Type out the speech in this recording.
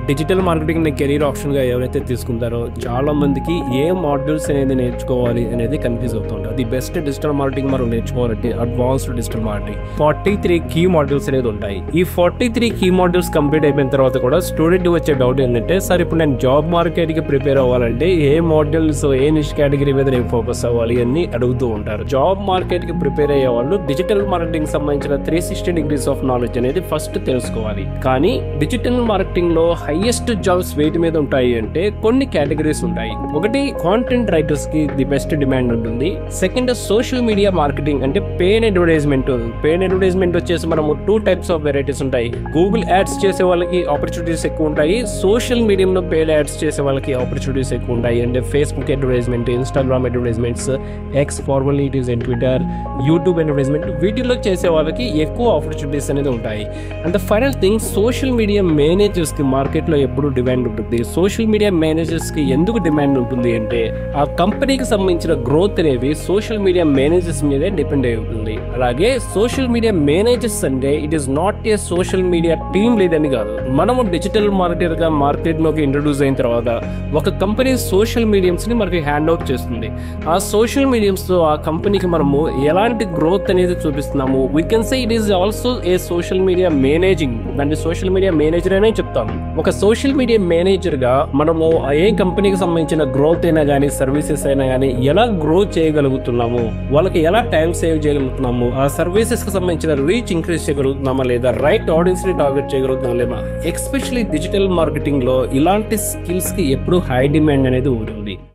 Digital marketing career ఆప్షన్గా ఎవరైతే తీసుకుంటారో చాలా మందికి ఏ మాడ్యూల్స్ అనేది నేర్చుకోవాలి అనేది కన్ఫ్యూజ్ అవుతుంటారు. ది బెస్ట్ డిజిటల్ మార్కెటింగ్ మనం నేర్చుకోవాలంటే అడ్వాన్స్డ్ డిజిటల్ మార్కెటింగ్ 43 కీ మాడ్యూల్స్ అనేది ఉంటాయి. ఈ 43 కీ మాడ్యూల్స్ కంప్లీట్ అయిపోయిన తర్వాత కూడా స్టూడెంట్ వచ్చే డౌట్ ఏంటంటే, సార్ ఇప్పుడు నేను జాబ్ మార్కెట్కి ప్రిపేర్ అవ్వాలంటే ఏ మాడ్యూల్స్ ఏ నిష్ కేటగిరీ మీద నేను ఫోకస్ అవ్వాలి అని అడుగుతూ ఉంటారు. జాబ్ మార్కెట్కి ప్రిపేర్ అయ్యే వాళ్ళు డిజిటల్ మార్కెటింగ్ సంబంధించిన 360 degrees ఆఫ్ నాలెడ్జ్ అనేది ఫస్ట్ తెలుసుకోవాలి. కానీ డిజిటల్ మార్కెటింగ్ లో హైయెస్ట్ జాబ్స్ వేటి మీద ఉంటాయి అంటే కొన్ని కేటగిరీస్ ఉంటాయి. ఒకటి కాంటెంట్ రైటర్స్ కి ది బెస్ట్ డిమాండ్ ఉంటుంది. సెకండ్ సోషల్ మీడియా మార్కెటింగ్ అంటే పెయిడ్ అడ్వర్టైజ్మెంట్. పెయిడ్ అడ్వర్టైజ్మెంట్ వచ్చేసి మనము 2 types ఆఫ్ వెరైటీస్ ఉంటాయి. గూగుల్ యాడ్స్ చేసే వాళ్ళకి ఆపర్చునిటీస్ ఎక్కువ ఉంటాయి. సోషల్ మీడియంలో పెయిడ్ యాడ్స్ చేసే వాళ్ళకి ఆపర్చునిటీస్ ఎక్కువ ఉంటాయి. అంటే Facebook advertisement, Instagram advertisements, X formerly it is and Twitter, YouTube advertisement, వీటిలో చేసే వాళ్ళకి ఎక్కువ ఆపర్చునిటీస్ అనేది ఉంటాయి. And the final thing, social media managers కి మార్కెట్లో ఎప్పుడు డిమాండ్ ఉంటుంది. సోషల్ మీడియా మేనేజర్స్ కి ఎందుకు డిమాండ్ ఉంటుంది అంటే, ఆ కంపెనీకి సంబంధించిన గ్రోత్ అనేవి సోషల్ మీడియా మేనేజర్స్ మీదే డిపెండ్ అయి ఉంటుంది. అలాగే సోషల్ మీడియా మేనేజర్స్ అంటే it is not a social media team లేదని కాదు. మనము డిజిటల్ మార్కెటర్ గా మార్కెట్ లోకి ఇంట్రొడ్యూస్ అయిన తర్వాత ఒక కంపెనీ సోషల్ మీడియంస్ ని మనకి హ్యాండ్ అవుట్ చేస్తుంది. ఆ సోషల్ మీడియంస్ తో ఆ కంపెనీకి మనము ఎలాంటి గ్రోత్ అనేది చూపిస్తున్నాము, we can say it is also a social media managing. దాన్ని సోషల్ మీడియా మేనేజర్ అనే చెప్తాము. ఒక సోషల్ మీడియా మేనేజర్ గా మనము ఏ కంపెనీకి సంబంధించిన గ్రోత్ అయినా కానీ, సర్వీసెస్ అయినా కానీ ఎలా గ్రో చేయగలుగుతున్నాము, వాళ్ళకి ఎలా టైం సేవ్ చేయగలుగుతున్నాము, ఆ సర్వీసెస్ కి సంబంధించిన రీచ్ ఇంక్రీజ్ చేయగలుగుతున్నామా లేదా, రైట్ ఆడియన్స్ ని టార్గెట్ చేయగలుగుతున్నామా లేదా. ఎస్పెషల్లీ డిజిటల్ మార్కెటింగ్ లో ఇలాంటి స్కిల్స్ కి ఎప్పుడు హై డిమాండ్ అనేది ఉంటుంది.